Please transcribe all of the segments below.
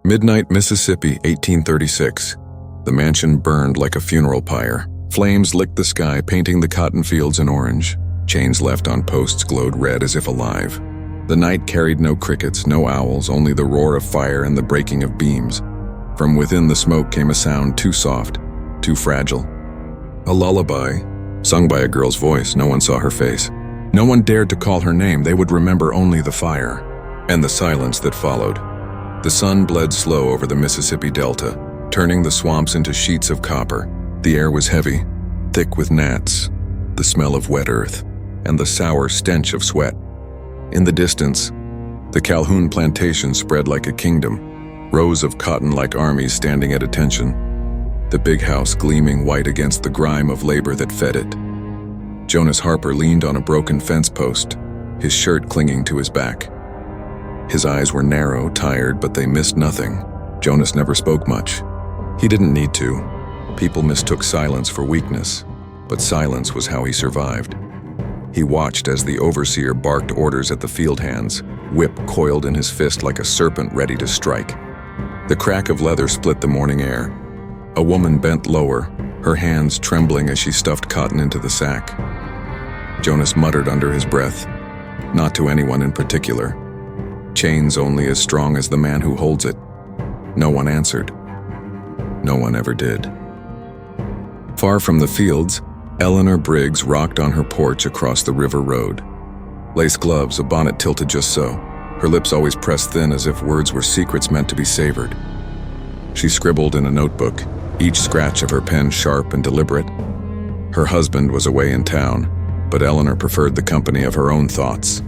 Midnight, Mississippi, 1836. The mansion burned like a funeral pyre. Flames licked the sky, painting the cotton fields in orange. Chains left on posts glowed red as if alive. The night carried no crickets, no owls, only the roar of fire and the breaking of beams. From within the smoke came a sound too soft, too fragile. A lullaby, sung by a girl's voice. No one saw her face. No one dared to call her name. They would remember only the fire and the silence that followed. The sun bled slow over the Mississippi Delta, turning the swamps into sheets of copper. The air was heavy, thick with gnats, the smell of wet earth, and the sour stench of sweat. In the distance, the Calhoun plantation spread like a kingdom, rows of cotton-like armies standing at attention, the big house gleaming white against the grime of labor that fed it. Jonas Harper leaned on a broken fence post, his shirt clinging to his back. His eyes were narrow, tired, but they missed nothing. Jonas never spoke much. He didn't need to. People mistook silence for weakness, but silence was how he survived. He watched as the overseer barked orders at the field hands, whip coiled in his fist like a serpent ready to strike. The crack of leather split the morning air. A woman bent lower, her hands trembling as she stuffed cotton into the sack. Jonas muttered under his breath, not to anyone in particular. Chains only as strong as the man who holds it. No one answered. No one ever did. Far from the fields, Eleanor Briggs rocked on her porch across the river road. Lace gloves, a bonnet tilted just so, her lips always pressed thin as if words were secrets meant to be savored. She scribbled in a notebook, each scratch of her pen sharp and deliberate. Her husband was away in town, but Eleanor preferred the company of her own thoughts.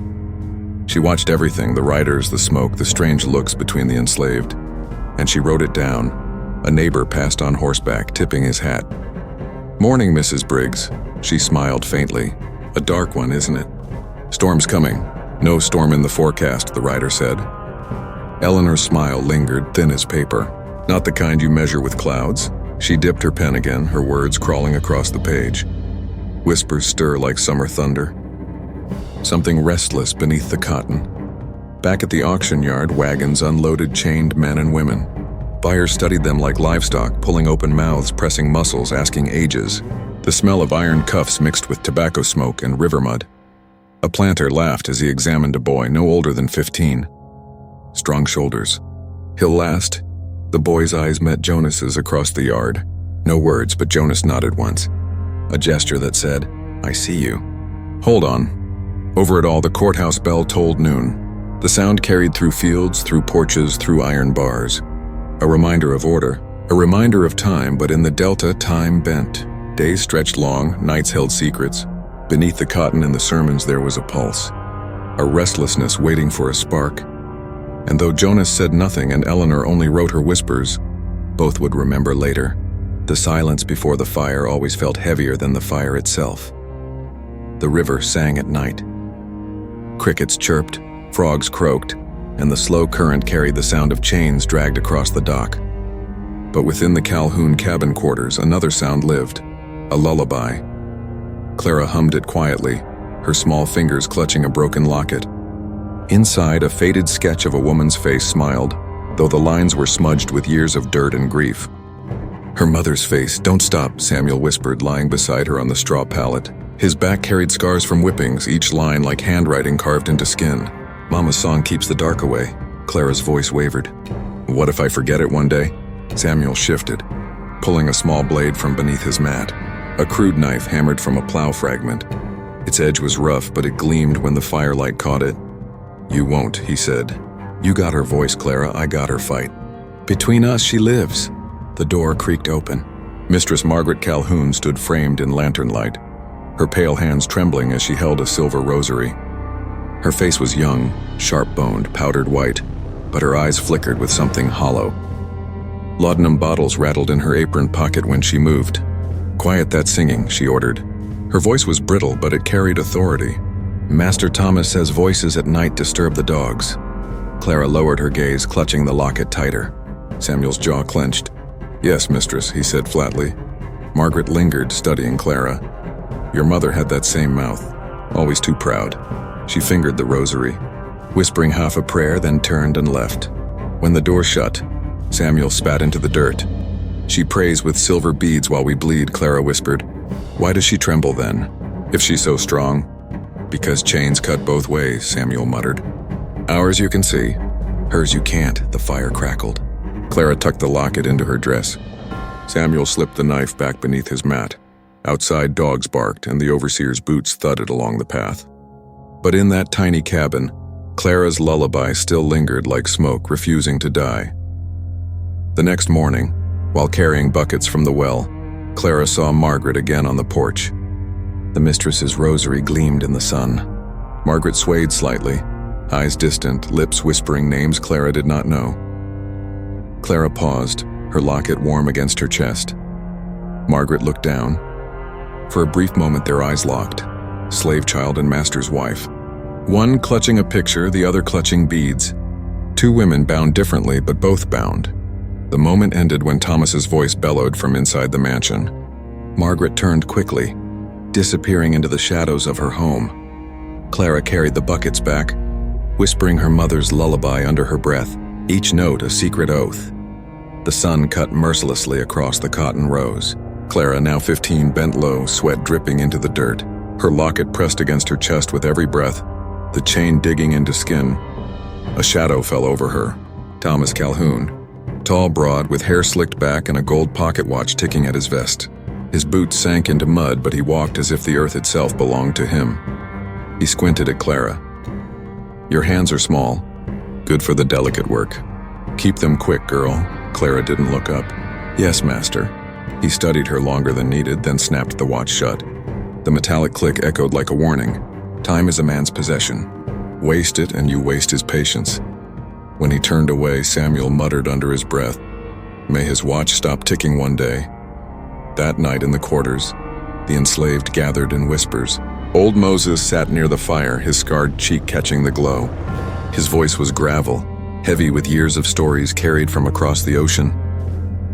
She watched everything, the riders, the smoke, the strange looks between the enslaved, and she wrote it down. A neighbor passed on horseback, tipping his hat. "Morning, Mrs. Briggs." She smiled faintly. "A dark one, isn't it?" "Storm's coming. No storm in the forecast," the rider said. Eleanor's smile lingered, thin as paper. "Not the kind you measure with clouds." She dipped her pen again, her words crawling across the page. Whispers stir like summer thunder. Something restless beneath the cotton. Back at the auction yard, wagons unloaded chained men and women. Buyers studied them like livestock, pulling open mouths, pressing muscles, asking ages. The smell of iron cuffs mixed with tobacco smoke and river mud. A planter laughed as he examined a boy no older than 15. Strong shoulders. "He'll last?" The boy's eyes met Jonas's across the yard. No words, but Jonas nodded once. A gesture that said, "I see you." "Hold on." Over it all, the courthouse bell tolled noon. The sound carried through fields, through porches, through iron bars. A reminder of order, a reminder of time, but in the Delta, time bent. Days stretched long, nights held secrets. Beneath the cotton and the sermons there was a pulse, a restlessness waiting for a spark. And though Jonas said nothing and Eleanor only wrote her whispers, both would remember later. The silence before the fire always felt heavier than the fire itself. The river sang at night. Crickets chirped, frogs croaked, and the slow current carried the sound of chains dragged across the dock. But within the Calhoun cabin quarters, another sound lived, a lullaby. Clara hummed it quietly, her small fingers clutching a broken locket. Inside, a faded sketch of a woman's face smiled, though the lines were smudged with years of dirt and grief. Her mother's face. "Don't stop," Samuel whispered, lying beside her on the straw pallet. His back carried scars from whippings, each line like handwriting carved into skin. "Mama's song keeps the dark away." Clara's voice wavered. "What if I forget it one day?" Samuel shifted, pulling a small blade from beneath his mat. A crude knife hammered from a plow fragment. Its edge was rough, but it gleamed when the firelight caught it. "You won't," he said. "You got her voice, Clara. I got her fight. Between us, she lives." The door creaked open. Mistress Margaret Calhoun stood framed in lantern light, her pale hands trembling as she held a silver rosary. Her face was young, sharp-boned, powdered white, but her eyes flickered with something hollow. Laudanum bottles rattled in her apron pocket when she moved. "Quiet that singing," she ordered. Her voice was brittle, but it carried authority. "Master Thomas says voices at night disturb the dogs." Clara lowered her gaze, clutching the locket tighter. Samuel's jaw clenched. "Yes, mistress," he said flatly. Margaret lingered, studying Clara. "Your mother had that same mouth, always too proud." She fingered the rosary, whispering half a prayer, then turned and left. When the door shut, Samuel spat into the dirt. "She prays with silver beads while we bleed," Clara whispered. "Why does she tremble then, if she's so strong?" "Because chains cut both ways," Samuel muttered. "Ours you can see, hers you can't," the fire crackled. Clara tucked the locket into her dress. Samuel slipped the knife back beneath his mat. Outside, dogs barked and the overseer's boots thudded along the path. But in that tiny cabin, Clara's lullaby still lingered like smoke, refusing to die. The next morning, while carrying buckets from the well, Clara saw Margaret again on the porch. The mistress's rosary gleamed in the sun. Margaret swayed slightly, eyes distant, lips whispering names Clara did not know. Clara paused, her locket warm against her chest. Margaret looked down. For a brief moment their eyes locked, slave child and master's wife. One clutching a picture, the other clutching beads. Two women bound differently, but both bound. The moment ended when Thomas's voice bellowed from inside the mansion. Margaret turned quickly, disappearing into the shadows of her home. Clara carried the buckets back, whispering her mother's lullaby under her breath, each note a secret oath. The sun cut mercilessly across the cotton rows. Clara, now 15, bent low, sweat dripping into the dirt, her locket pressed against her chest with every breath, the chain digging into skin. A shadow fell over her. Thomas Calhoun, tall, broad, with hair slicked back and a gold pocket watch ticking at his vest. His boots sank into mud, but he walked as if the earth itself belonged to him. He squinted at Clara. "Your hands are small. Good for the delicate work. Keep them quick, girl." Clara didn't look up. "Yes, master." He studied her longer than needed, then snapped the watch shut. The metallic click echoed like a warning. Time is a man's possession. Waste it and you waste his patience. When he turned away, Samuel muttered under his breath, "May his watch stop ticking one day." That night in the quarters, the enslaved gathered in whispers. Old Moses sat near the fire, his scarred cheek catching the glow. His voice was gravel, heavy with years of stories carried from across the ocean.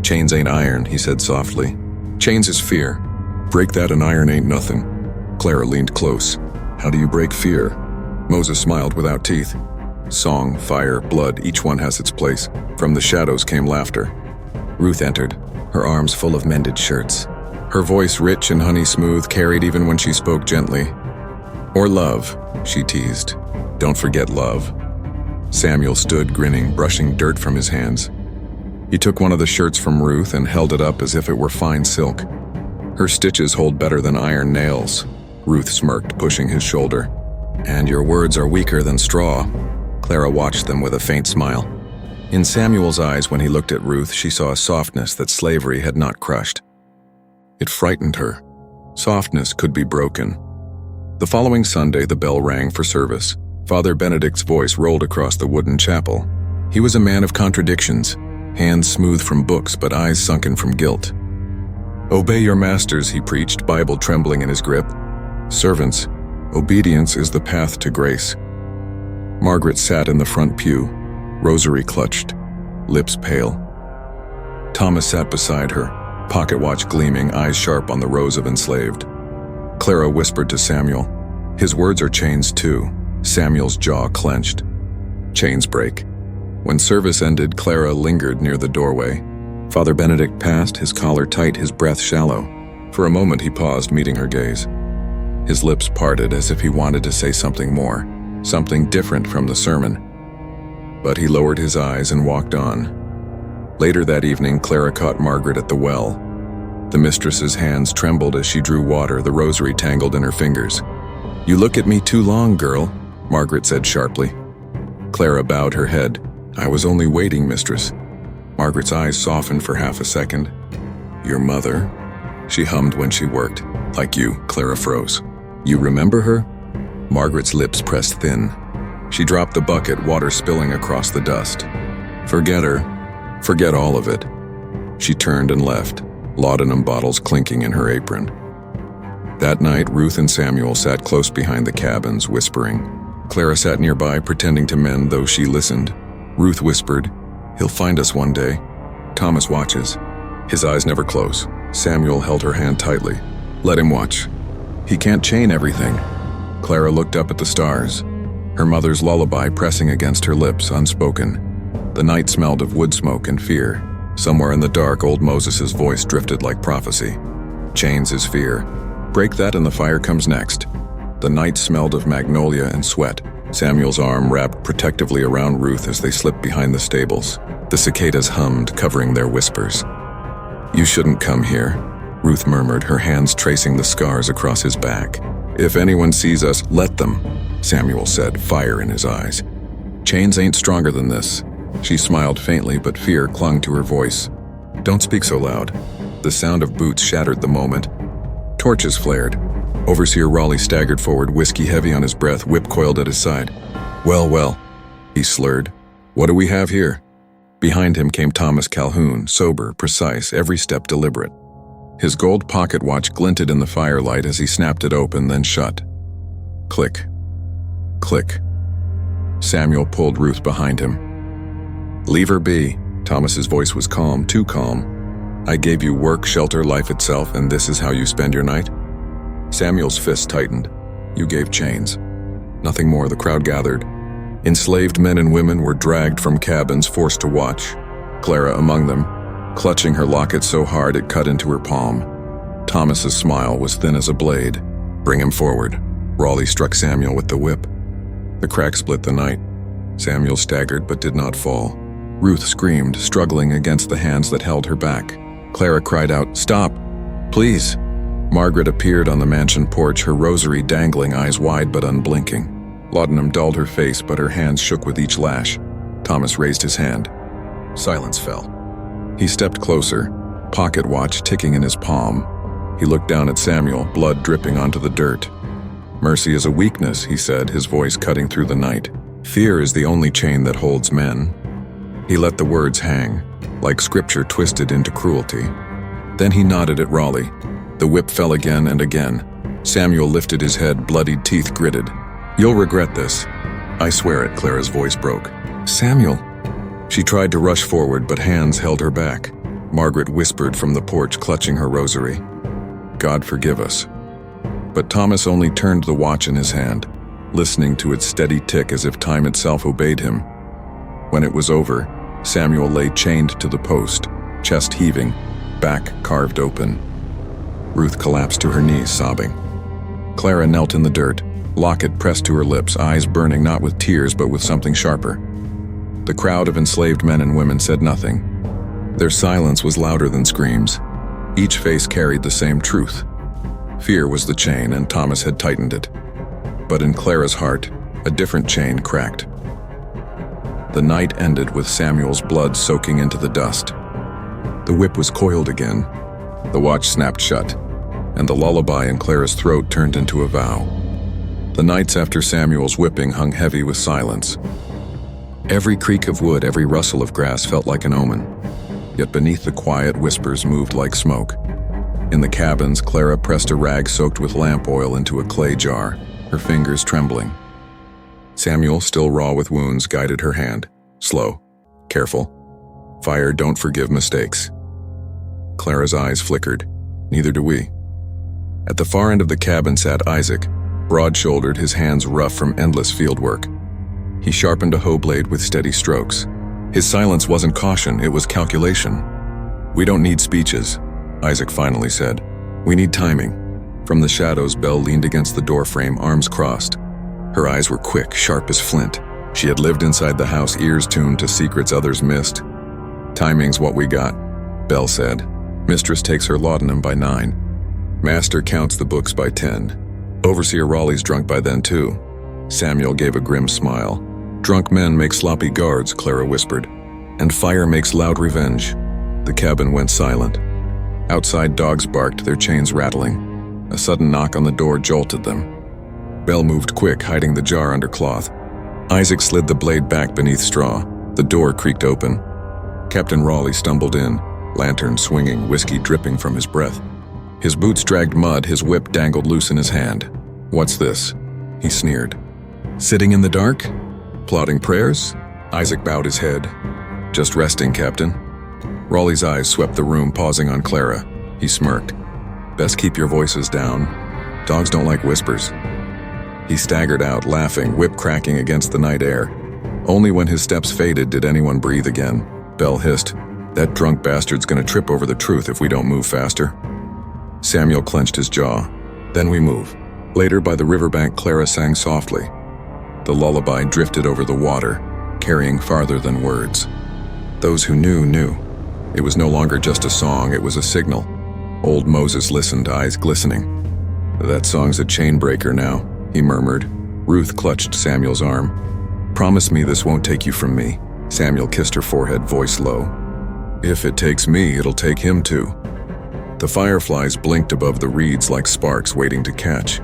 "Chains ain't iron," he said softly. "Chains is fear. Break that and iron ain't nothing." Clara leaned close. "How do you break fear?" Moses smiled without teeth. "Song, fire, blood, each one has its place." From the shadows came laughter. Ruth entered, her arms full of mended shirts. Her voice, rich and honey smooth, carried even when she spoke gently. "Or love," she teased. "Don't forget love." Samuel stood grinning, brushing dirt from his hands. He took one of the shirts from Ruth and held it up as if it were fine silk. "Her stitches hold better than iron nails," Ruth smirked, pushing his shoulder. "And your words are weaker than straw." Clara watched them with a faint smile. In Samuel's eyes, when he looked at Ruth, she saw a softness that slavery had not crushed. It frightened her. Softness could be broken. The following Sunday, the bell rang for service. Father Benedict's voice rolled across the wooden chapel. He was a man of contradictions, hands smooth from books but eyes sunken from guilt. "Obey your masters," he preached, Bible trembling in his grip. "Servants, obedience is the path to grace." Margaret sat in the front pew, rosary clutched, lips pale. Thomas sat beside her, pocket watch gleaming, eyes sharp on the rows of enslaved. Clara whispered to Samuel. "His words are chains too." Samuel's jaw clenched. Chains break. When service ended, Clara lingered near the doorway. Father Benedict passed, his collar tight, his breath shallow. For a moment he paused, meeting her gaze. His lips parted as if he wanted to say something more, something different from the sermon. But he lowered his eyes and walked on. Later that evening, Clara caught Margaret at the well. The mistress's hands trembled as she drew water, the rosary tangled in her fingers. "You look at me too long, girl," Margaret said sharply. Clara bowed her head. "I was only waiting, mistress." Margaret's eyes softened for half a second. "Your mother," she hummed when she worked. "Like you," Clara froze. "You remember her?" Margaret's lips pressed thin. She dropped the bucket, water spilling across the dust. "Forget her. Forget all of it." She turned and left, laudanum bottles clinking in her apron. That night, Ruth and Samuel sat close behind the cabins, whispering. Clara sat nearby, pretending to mend, though she listened. Ruth whispered, "He'll find us one day." Thomas watches. His eyes never close. Samuel held her hand tightly. "Let him watch. He can't chain everything." Clara looked up at the stars, her mother's lullaby pressing against her lips, unspoken. The night smelled of wood smoke and fear. Somewhere in the dark, old Moses' voice drifted like prophecy. Chains is fear. Break that and the fire comes next. The night smelled of magnolia and sweat. Samuel's arm wrapped protectively around Ruth as they slipped behind the stables. The cicadas hummed, covering their whispers. "You shouldn't come here," Ruth murmured, her hands tracing the scars across his back. "If anyone sees us, let them," Samuel said, fire in his eyes. "Chains ain't stronger than this." She smiled faintly, but fear clung to her voice. "Don't speak so loud." The sound of boots shattered the moment. Torches flared. Overseer Raleigh staggered forward, whiskey heavy on his breath, whip coiled at his side. Well, he slurred. "What do we have here?" Behind him came Thomas Calhoun, sober, precise, every step deliberate. His gold pocket watch glinted in the firelight as he snapped it open, then shut. Click. Click. Samuel pulled Ruth behind him. "Leave her be." Thomas's voice was calm, too calm. "I gave you work, shelter, life itself, and this is how you spend your night?" Samuel's fist tightened. "You gave chains." Nothing more. The crowd gathered. Enslaved men and women were dragged from cabins, forced to watch. Clara among them, clutching her locket so hard it cut into her palm. Thomas's smile was thin as a blade. "Bring him forward." Raleigh struck Samuel with the whip. The crack split the night. Samuel staggered but did not fall. Ruth screamed, struggling against the hands that held her back. Clara cried out, "Stop, please." Margaret appeared on the mansion porch, her rosary dangling, eyes wide but unblinking. Laudanum dulled her face, but her hands shook with each lash. Thomas raised his hand. Silence fell. He stepped closer, pocket watch ticking in his palm. He looked down at Samuel, blood dripping onto the dirt. "Mercy is a weakness," he said, his voice cutting through the night. "Fear is the only chain that holds men." He let the words hang, like scripture twisted into cruelty. Then he nodded at Raleigh. The whip fell again and again. Samuel lifted his head, bloodied teeth gritted. "You'll regret this." "I swear it," Clara's voice broke. "Samuel." She tried to rush forward, but hands held her back. Margaret whispered from the porch, clutching her rosary. "God forgive us." But Thomas only turned the watch in his hand, listening to its steady tick as if time itself obeyed him. When it was over, Samuel lay chained to the post, chest heaving, back carved open. Ruth collapsed to her knees, sobbing. Clara knelt in the dirt, locket pressed to her lips, eyes burning not with tears but with something sharper. The crowd of enslaved men and women said nothing. Their silence was louder than screams. Each face carried the same truth. Fear was the chain, and Thomas had tightened it. But in Clara's heart, a different chain cracked. The night ended with Samuel's blood soaking into the dust. The whip was coiled again. The watch snapped shut, and the lullaby in Clara's throat turned into a vow. The nights after Samuel's whipping hung heavy with silence. Every creak of wood, every rustle of grass felt like an omen. Yet beneath the quiet, whispers moved like smoke. In the cabins, Clara pressed a rag soaked with lamp oil into a clay jar, her fingers trembling. Samuel, still raw with wounds, guided her hand. Slow. Careful. Fire don't forgive mistakes. Clara's eyes flickered. Neither do we. At the far end of the cabin sat Isaac, broad-shouldered, his hands rough from endless field work. He sharpened a hoe blade with steady strokes. His silence wasn't caution, it was calculation. "We don't need speeches," Isaac finally said. "We need timing." From the shadows, Belle leaned against the doorframe, arms crossed. Her eyes were quick, sharp as flint. She had lived inside the house, ears tuned to secrets others missed. "Timing's what we got," Belle said. "Mistress takes her laudanum by 9. Master counts the books by 10. Overseer Raleigh's drunk by then too." Samuel gave a grim smile. "Drunk men make sloppy guards," Clara whispered. "And fire makes loud revenge." The cabin went silent. Outside, dogs barked, their chains rattling. A sudden knock on the door jolted them. Belle moved quick, hiding the jar under cloth. Isaac slid the blade back beneath straw. The door creaked open. Captain Raleigh stumbled in, lantern swinging, whiskey dripping from his breath. His boots dragged mud, his whip dangled loose in his hand. "What's this?" he sneered. "Sitting in the dark? Plotting prayers?" Isaac bowed his head. "Just resting, Captain." Raleigh's eyes swept the room, pausing on Clara. He smirked. "Best keep your voices down. Dogs don't like whispers." He staggered out, laughing, whip cracking against the night air. Only when his steps faded did anyone breathe again. Belle hissed, "That drunk bastard's gonna trip over the truth if we don't move faster." Samuel clenched his jaw. "Then we move." Later, by the riverbank, Clara sang softly. The lullaby drifted over the water, carrying farther than words. Those who knew, knew. It was no longer just a song, it was a signal. Old Moses listened, eyes glistening. "That song's a chain breaker now," he murmured. Ruth clutched Samuel's arm. "Promise me this won't take you from me." Samuel kissed her forehead, voice low. "If it takes me, it'll take him too." The fireflies blinked above the reeds like sparks waiting to catch.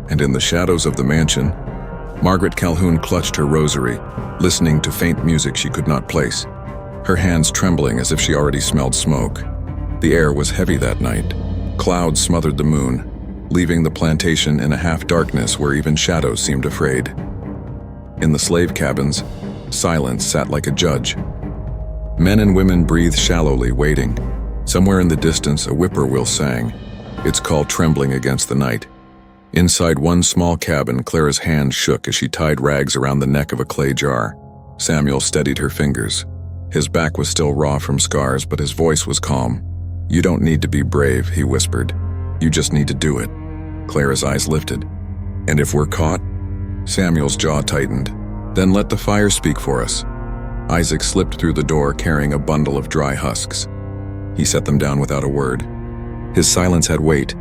And in the shadows of the mansion, Margaret Calhoun clutched her rosary, listening to faint music she could not place, her hands trembling as if she already smelled smoke. The air was heavy that night. Clouds smothered the moon, leaving the plantation in a half-darkness where even shadows seemed afraid. In the slave cabins, silence sat like a judge. Men and women breathed shallowly, waiting. Somewhere in the distance, a whippoorwill sang, its call trembling against the night. Inside one small cabin, Clara's hand shook as she tied rags around the neck of a clay jar. Samuel steadied her fingers. His back was still raw from scars, but his voice was calm. "You don't need to be brave," he whispered. "You just need to do it." Clara's eyes lifted. "And if we're caught?" Samuel's jaw tightened. "Then let the fire speak for us." Isaac slipped through the door carrying a bundle of dry husks. He set them down without a word. His silence had weight,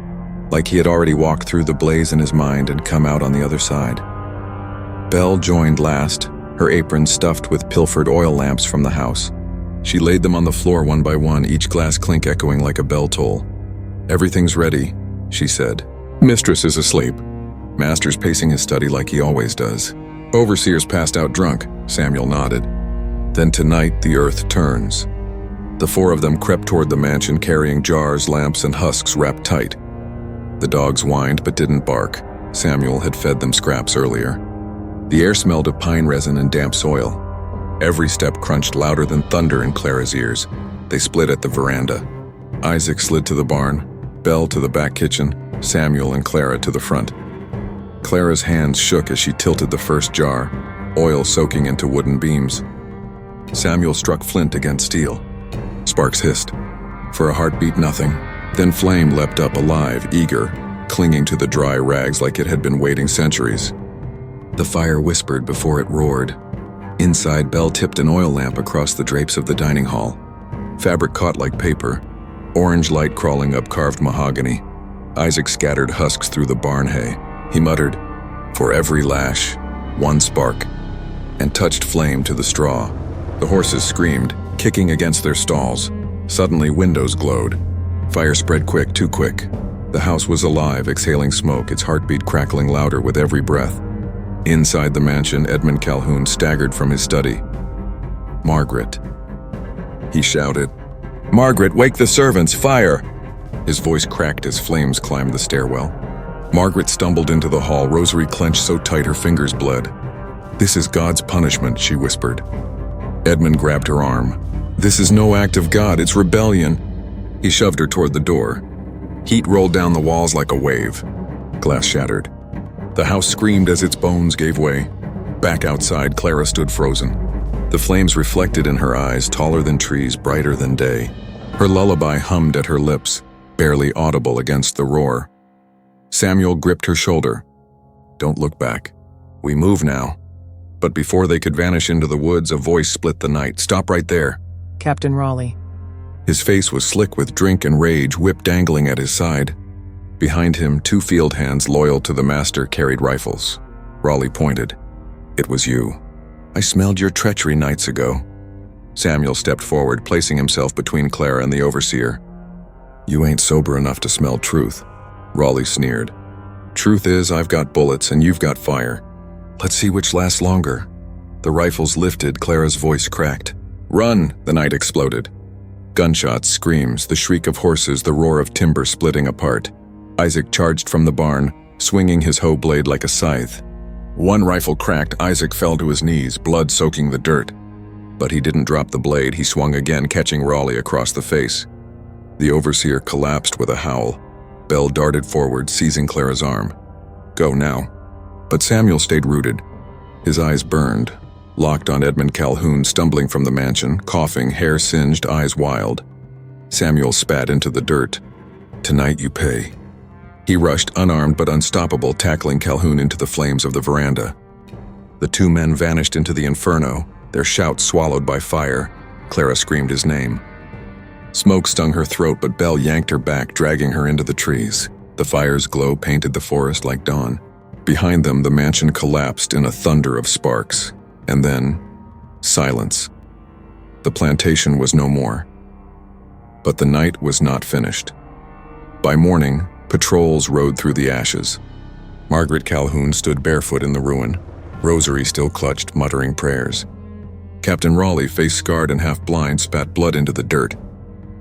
like he had already walked through the blaze in his mind and come out on the other side. Belle joined last, her apron stuffed with pilfered oil lamps from the house. She laid them on the floor one by one, each glass clink echoing like a bell toll. "Everything's ready," she said. "Mistress is asleep. Master's pacing his study like he always does. Overseer's passed out drunk," Samuel nodded. "Then tonight the earth turns." The four of them crept toward the mansion carrying jars, lamps, and husks wrapped tight. The dogs whined but didn't bark. Samuel had fed them scraps earlier. The air smelled of pine resin and damp soil. Every step crunched louder than thunder in Clara's ears. They split at the veranda. Isaac slid to the barn, Belle to the back kitchen, Samuel and Clara to the front. Clara's hands shook as she tilted the first jar, oil soaking into wooden beams. Samuel struck flint against steel. Sparks hissed. For a heartbeat, nothing. Then flame leapt up alive, eager, clinging to the dry rags like it had been waiting centuries. The fire whispered before it roared. Inside, Belle tipped an oil lamp across the drapes of the dining hall. Fabric caught like paper, orange light crawling up carved mahogany. Isaac scattered husks through the barn hay. He muttered, "For every lash, one spark," and touched flame to the straw. The horses screamed, kicking against their stalls. Suddenly, windows glowed. Fire spread quick, too quick. The house was alive, exhaling smoke, its heartbeat crackling louder with every breath. Inside the mansion, Edmund Calhoun staggered from his study. "Margaret," he shouted. "Margaret, wake the servants! Fire!" His voice cracked as flames climbed the stairwell. Margaret stumbled into the hall, rosary clenched so tight her fingers bled. "This is God's punishment," she whispered. Edmund grabbed her arm. "This is no act of God, it's rebellion." He shoved her toward the door. Heat rolled down the walls like a wave. Glass shattered. The house screamed as its bones gave way. Back outside, Clara stood frozen. The flames reflected in her eyes, taller than trees, brighter than day. Her lullaby hummed at her lips, barely audible against the roar. Samuel gripped her shoulder. "Don't look back. We move now." But before they could vanish into the woods, a voice split the night. "Stop right there." Captain Raleigh. His face was slick with drink and rage, whip dangling at his side. Behind him, two field hands loyal to the master carried rifles. Raleigh pointed. "It was you. I smelled your treachery nights ago." Samuel stepped forward, placing himself between Clara and the overseer. "You ain't sober enough to smell truth," Raleigh sneered. "Truth is, I've got bullets and you've got fire. Let's see which lasts longer." The rifles lifted, Clara's voice cracked. "Run!" the night exploded. Gunshots, screams, the shriek of horses, the roar of timber splitting apart. Isaac charged from the barn, swinging his hoe blade like a scythe. One rifle cracked, Isaac fell to his knees, blood soaking the dirt. But he didn't drop the blade, he swung again, catching Raleigh across the face. The overseer collapsed with a howl. Belle darted forward, seizing Clara's arm. "Go now." But Samuel stayed rooted. His eyes burned, locked on Edmund Calhoun stumbling from the mansion, coughing, hair singed, eyes wild. Samuel spat into the dirt. "Tonight you pay." He rushed, unarmed but unstoppable, tackling Calhoun into the flames of the veranda. The two men vanished into the inferno, their shouts swallowed by fire. Clara screamed his name. Smoke stung her throat, but Belle yanked her back, dragging her into the trees. The fire's glow painted the forest like dawn. Behind them, the mansion collapsed in a thunder of sparks. And then, silence. The plantation was no more. But the night was not finished. By morning, patrols rode through the ashes. Margaret Calhoun stood barefoot in the ruin, rosary still clutched, muttering prayers. Captain Raleigh, face scarred and half blind, spat blood into the dirt.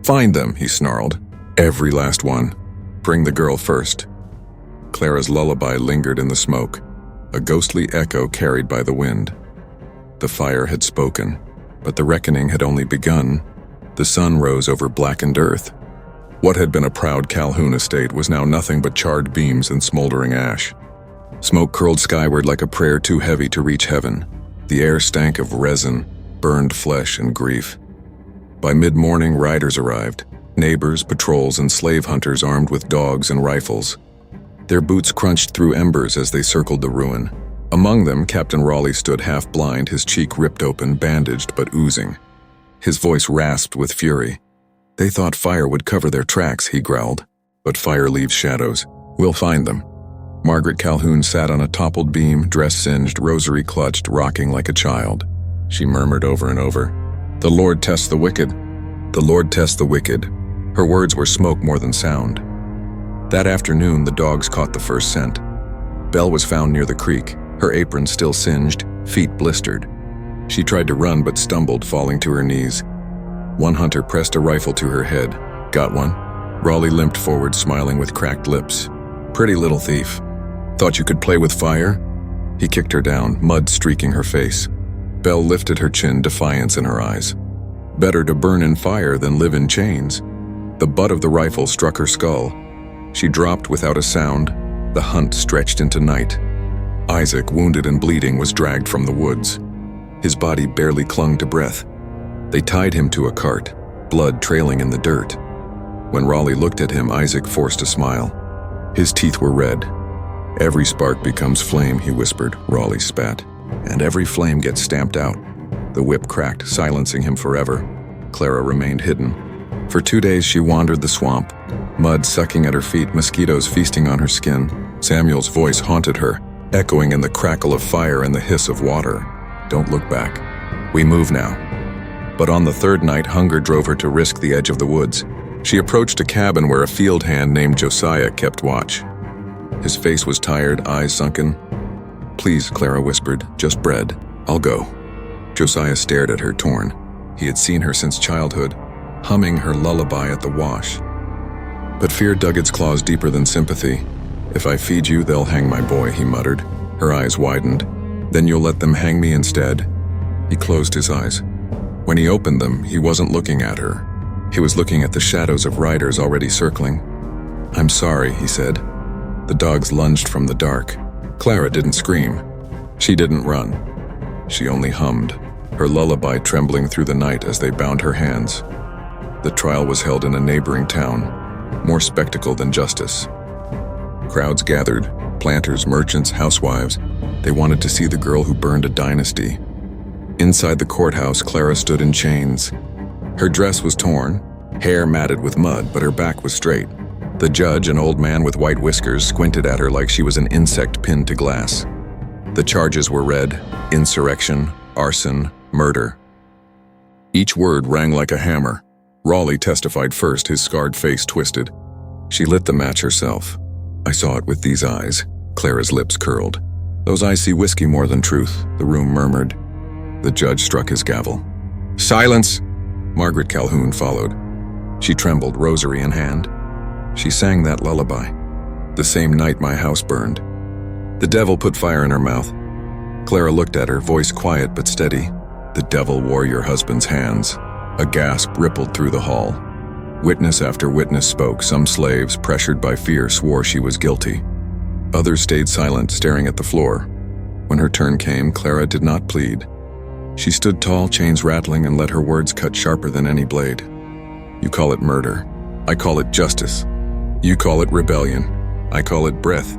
"Find them," he snarled. "Every last one. Bring the girl first." Clara's lullaby lingered in the smoke, a ghostly echo carried by the wind. The fire had spoken, but the reckoning had only begun. The sun rose over blackened earth. What had been a proud Calhoun estate was now nothing but charred beams and smoldering ash. Smoke curled skyward like a prayer too heavy to reach heaven. The air stank of resin, burned flesh, and grief. By mid-morning, riders arrived, neighbors, patrols, and slave hunters armed with dogs and rifles. Their boots crunched through embers as they circled the ruin. Among them, Captain Raleigh stood half-blind, his cheek ripped open, bandaged but oozing. His voice rasped with fury. "They thought fire would cover their tracks," he growled. "But fire leaves shadows. We'll find them." Margaret Calhoun sat on a toppled beam, dress singed, rosary clutched, rocking like a child. She murmured over and over, "The Lord tests the wicked. The Lord tests the wicked." Her words were smoke more than sound. That afternoon, the dogs caught the first scent. Belle was found near the creek, her apron still singed, feet blistered. She tried to run but stumbled, falling to her knees. One hunter pressed a rifle to her head. "Got one?" Raleigh limped forward, smiling with cracked lips. "Pretty little thief. Thought you could play with fire?" He kicked her down, mud streaking her face. Belle lifted her chin, defiance in her eyes. Better to burn in fire than live in chains. The butt of the rifle struck her skull. She dropped without a sound. The hunt stretched into night. Isaac, wounded and bleeding, was dragged from the woods. His body barely clung to breath. They tied him to a cart, blood trailing in the dirt. When Raleigh looked at him, Isaac forced a smile. His teeth were red. "Every spark becomes flame," he whispered. Raleigh spat. "And every flame gets stamped out." The whip cracked, silencing him forever. Clara remained hidden. For 2 days she wandered the swamp, mud sucking at her feet, mosquitoes feasting on her skin. Samuel's voice haunted her, echoing in the crackle of fire and the hiss of water. "Don't look back. We move now." But on the third night, hunger drove her to risk the edge of the woods. She approached a cabin where a field hand named Josiah kept watch. His face was tired, eyes sunken. "Please," Clara whispered, "just bread. I'll go." Josiah stared at her, torn. He had seen her since childhood, humming her lullaby at the wash. But fear dug its claws deeper than sympathy. "If I feed you, they'll hang my boy," he muttered. Her eyes widened. "Then you'll let them hang me instead?" He closed his eyes. When he opened them, he wasn't looking at her. He was looking at the shadows of riders already circling. "I'm sorry," he said. The dogs lunged from the dark. Clara didn't scream. She didn't run. She only hummed, her lullaby trembling through the night as they bound her hands. The trial was held in a neighboring town, more spectacle than justice. Crowds gathered, planters, merchants, housewives. They wanted to see the girl who burned a dynasty. Inside the courthouse, Clara stood in chains. Her dress was torn, hair matted with mud, but her back was straight. The judge, an old man with white whiskers, squinted at her like she was an insect pinned to glass. The charges were read: insurrection, arson, murder. Each word rang like a hammer. Raleigh testified first, his scarred face twisted. She lit the match herself. "I saw it with these eyes." Clara's lips curled. "Those eyes see whiskey more than truth," the room murmured. The judge struck his gavel. "Silence!" Margaret Calhoun followed. She trembled, rosary in hand. She sang that lullaby. "The same night my house burned." The devil put fire in her mouth. Clara looked at her, voice quiet but steady. "The devil wore your husband's hands." A gasp rippled through the hall. Witness after witness spoke. Some slaves, pressured by fear, swore she was guilty. Others stayed silent, staring at the floor. When her turn came, Clara did not plead. She stood tall, chains rattling, and let her words cut sharper than any blade. You call it murder. I call it justice. You call it rebellion. I call it breath.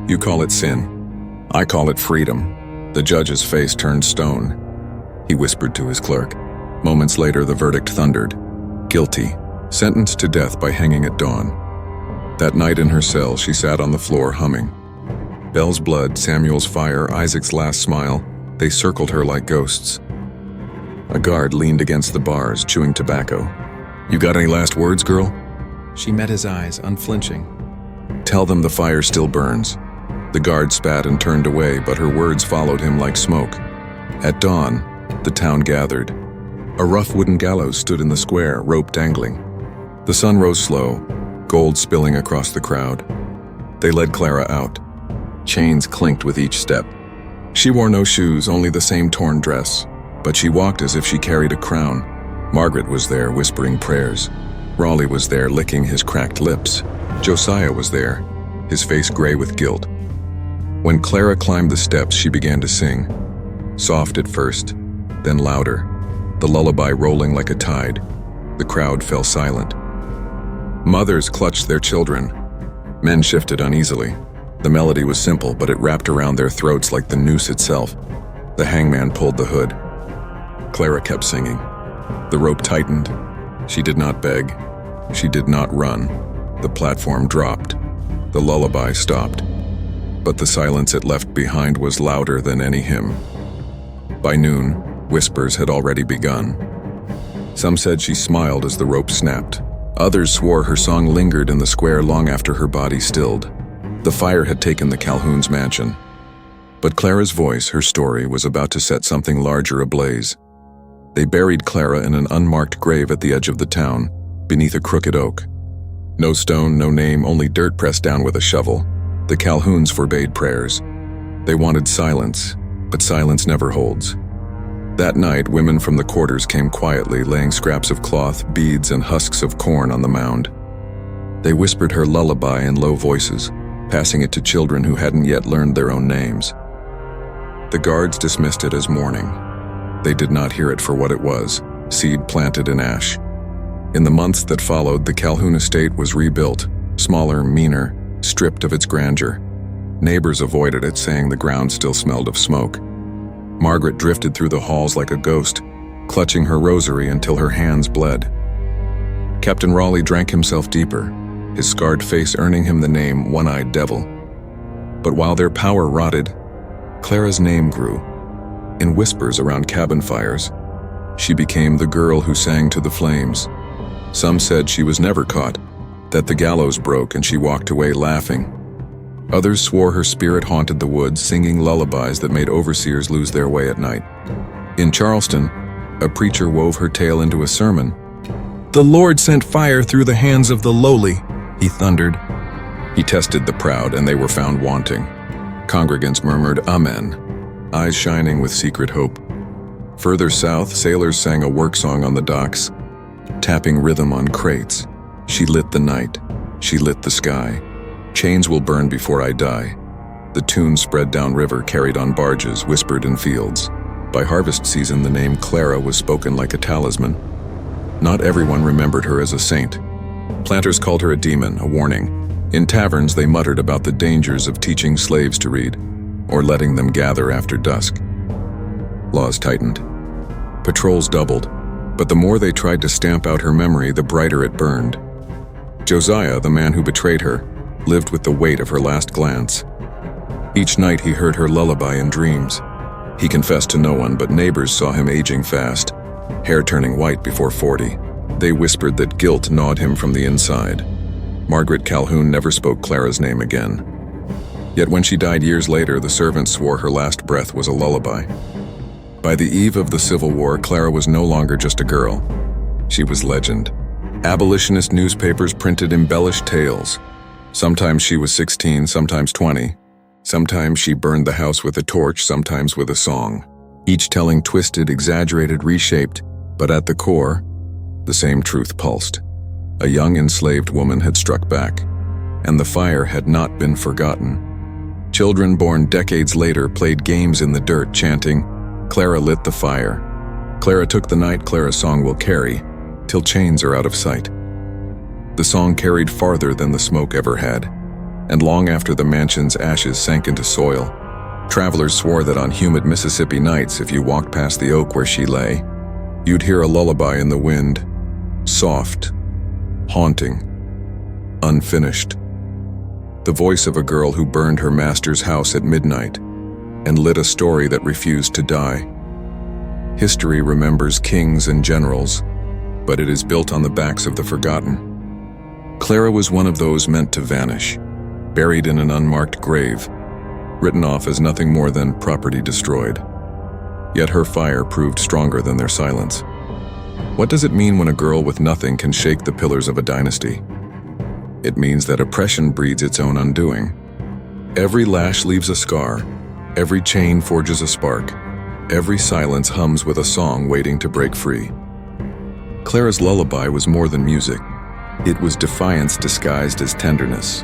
You call it sin. I call it freedom. The judge's face turned stone. He whispered to his clerk. Moments later, the verdict thundered. Guilty. Sentenced to death by hanging at dawn. That night in her cell, she sat on the floor humming. Belle's blood, Samuel's fire, Isaac's last smile, they circled her like ghosts. A guard leaned against the bars, chewing tobacco. You got any last words, girl? She met his eyes, unflinching. Tell them the fire still burns. The guard spat and turned away, but her words followed him like smoke. At dawn, the town gathered. A rough wooden gallows stood in the square, rope dangling. The sun rose slow, gold spilling across the crowd. They led Clara out. Chains clinked with each step. She wore no shoes, only the same torn dress, but she walked as if she carried a crown. Margaret was there, whispering prayers. Raleigh was there, licking his cracked lips. Josiah was there, his face gray with guilt. When Clara climbed the steps, she began to sing. Soft at first, then louder, the lullaby rolling like a tide. The crowd fell silent. Mothers clutched their children. Men shifted uneasily. The melody was simple, but it wrapped around their throats like the noose itself. The hangman pulled the hood. Clara kept singing. The rope tightened. She did not beg. She did not run. The platform dropped. The lullaby stopped. But the silence it left behind was louder than any hymn. By noon, whispers had already begun. Some said she smiled as the rope snapped. Others swore her song lingered in the square long after her body stilled. The fire had taken the Calhoun's mansion. But Clara's voice, her story, was about to set something larger ablaze. They buried Clara in an unmarked grave at the edge of the town, beneath a crooked oak. No stone, no name, only dirt pressed down with a shovel. The Calhouns forbade prayers. They wanted silence, but silence never holds. That night, women from the quarters came quietly, laying scraps of cloth, beads, and husks of corn on the mound. They whispered her lullaby in low voices, passing it to children who hadn't yet learned their own names. The guards dismissed it as mourning. They did not hear it for what it was, seed planted in ash. In the months that followed, the Calhoun estate was rebuilt, smaller, meaner, stripped of its grandeur. Neighbors avoided it, saying the ground still smelled of smoke. Margaret drifted through the halls like a ghost, clutching her rosary until her hands bled. Captain Raleigh drank himself deeper, his scarred face earning him the name One-Eyed Devil. But while their power rotted, Clara's name grew. In whispers around cabin fires, she became the girl who sang to the flames. Some said she was never caught, that the gallows broke and she walked away laughing. Others swore her spirit haunted the woods, singing lullabies that made overseers lose their way at night. In Charleston, a preacher wove her tale into a sermon. "The Lord sent fire through the hands of the lowly," he thundered. He tested the proud, and they were found wanting. Congregants murmured, "Amen," eyes shining with secret hope. Further south, sailors sang a work song on the docks, tapping rhythm on crates. She lit the night. She lit the sky. Chains will burn before I die. The tune spread downriver, carried on barges, whispered in fields. By harvest season, the name Clara was spoken like a talisman. Not everyone remembered her as a saint. Planters called her a demon, a warning. In taverns, they muttered about the dangers of teaching slaves to read, or letting them gather after dusk. Laws tightened. Patrols doubled, but the more they tried to stamp out her memory, the brighter it burned. Josiah, the man who betrayed her, lived with the weight of her last glance. Each night he heard her lullaby in dreams. He confessed to no one, but neighbors saw him aging fast, hair turning white before 40. They whispered that guilt gnawed him from the inside. Margaret Calhoun never spoke Clara's name again. Yet when she died years later, the servants swore her last breath was a lullaby. By the eve of the Civil War, Clara was no longer just a girl. She was legend. Abolitionist newspapers printed embellished tales. Sometimes she was 16, sometimes 20. Sometimes she burned the house with a torch, sometimes with a song. Each telling twisted, exaggerated, reshaped, but at the core, the same truth pulsed. A young enslaved woman had struck back, and the fire had not been forgotten. Children born decades later played games in the dirt, chanting, Clara lit the fire. Clara took the night Clara's song will carry, till chains are out of sight. The song carried farther than the smoke ever had, and long after the mansion's ashes sank into soil, travelers swore that on humid Mississippi nights, if you walked past the oak where she lay, you'd hear a lullaby in the wind, soft, haunting, unfinished. The voice of a girl who burned her master's house at midnight and lit a story that refused to die. History remembers kings and generals, but it is built on the backs of the forgotten. Clara was one of those meant to vanish, buried in an unmarked grave, written off as nothing more than property destroyed. Yet her fire proved stronger than their silence. What does it mean when a girl with nothing can shake the pillars of a dynasty? It means that oppression breeds its own undoing. Every lash leaves a scar, every chain forges a spark, every silence hums with a song waiting to break free. Clara's lullaby was more than music. It was defiance disguised as tenderness,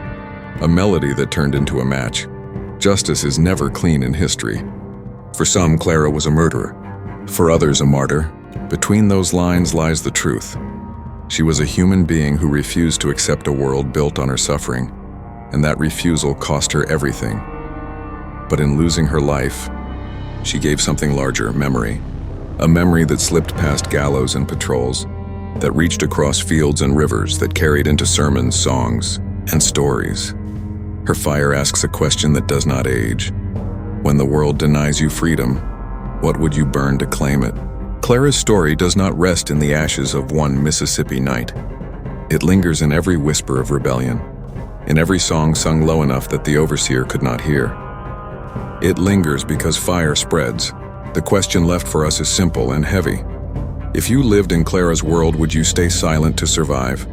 a melody that turned into a match. Justice is never clean in history. For some, Clara was a murderer. For others, a martyr. Between those lines lies the truth. She was a human being who refused to accept a world built on her suffering, and that refusal cost her everything. But in losing her life, she gave something larger, memory. A memory that slipped past gallows and patrols, that reached across fields and rivers, that carried into sermons, songs, and stories. Her fire asks a question that does not age. When the world denies you freedom, what would you burn to claim it? Clara's story does not rest in the ashes of one Mississippi night. It lingers in every whisper of rebellion, in every song sung low enough that the overseer could not hear. It lingers because fire spreads. The question left for us is simple and heavy. If you lived in Clara's world, would you stay silent to survive?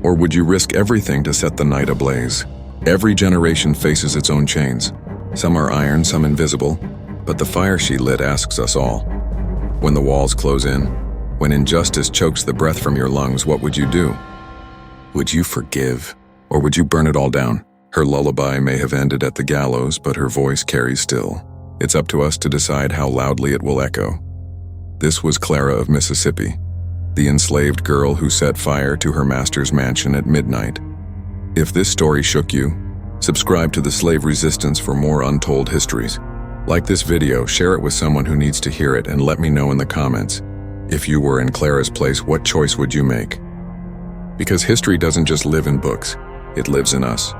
Or would you risk everything to set the night ablaze? Every generation faces its own chains. Some are iron, some invisible, but the fire she lit asks us all. When the walls close in, when injustice chokes the breath from your lungs, what would you do? Would you forgive, or would you burn it all down? Her lullaby may have ended at the gallows, but her voice carries still. It's up to us to decide how loudly it will echo. This was Clara of Mississippi, the enslaved girl who set fire to her master's mansion at midnight. If this story shook you, subscribe to the Slave Resistance for more untold histories. Like this video, share it with someone who needs to hear it, and let me know in the comments, if you were in Clara's place, what choice would you make? Because history doesn't just live in books, it lives in us.